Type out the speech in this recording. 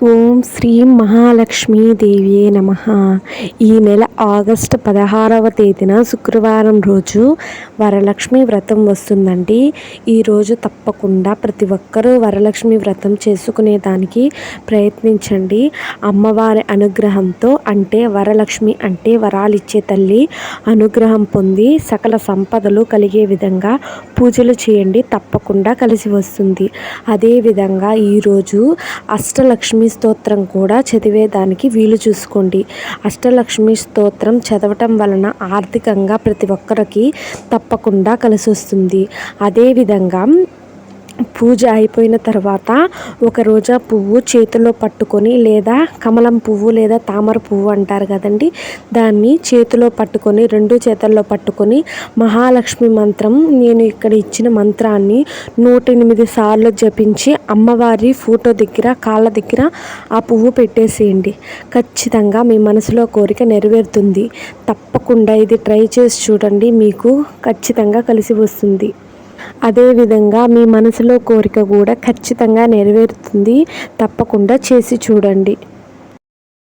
ఓం శ్రీ మహాలక్ష్మీదేవియే నమః. ఈ నెల ఆగస్టు 16వ తేదీన శుక్రవారం రోజు వరలక్ష్మి వ్రతం వస్తుందండి. ఈరోజు తప్పకుండా ప్రతి ఒక్కరూ వరలక్ష్మి వ్రతం చేసుకునేదానికి ప్రయత్నించండి. అమ్మవారి అనుగ్రహంతో, అంటే వరలక్ష్మి అంటే వరాలిచ్చే తల్లి అనుగ్రహం పొంది సకల సంపదలు కలిగే విధంగా పూజలు చేయండి. తప్పకుండా కలిసి వస్తుంది. అదేవిధంగా ఈరోజు అష్టలక్ష్మి స్తోత్రం కూడా చదివేదానికి వీలు చూసుకోండి. అష్టలక్ష్మి స్తోత్రం చదవటం వలన ఆర్థికంగా ప్రతి ఒక్కరికి తప్పకుండా కలిసి వస్తుంది. అదేవిధంగా పూజ అయిపోయిన తర్వాత ఒక రోజా పువ్వు చేతిలో పట్టుకొని, లేదా కమలం పువ్వు లేదా తామర పువ్వు అంటారు కదండి, దాన్ని చేతిలో పట్టుకొని, రెండు చేతుల్లో పట్టుకొని మహాలక్ష్మి మంత్రం, నేను ఇక్కడ ఇచ్చిన మంత్రాన్ని 108 సార్లు జపించి అమ్మవారి ఫోటో దగ్గర, కాళ్ళ దగ్గర ఆ పువ్వు పెట్టేసేయండి. ఖచ్చితంగా మీ మనసులో కోరిక నెరవేరుతుంది. తప్పకుండా ఇది ట్రై చేసి చూడండి, మీకు ఖచ్చితంగా కలిసి వస్తుంది. అదేవిధంగా మీ మనసులో కోరిక కూడా ఖచ్చితంగా నెరవేరుతుంది. తప్పకుండా చేసి చూడండి.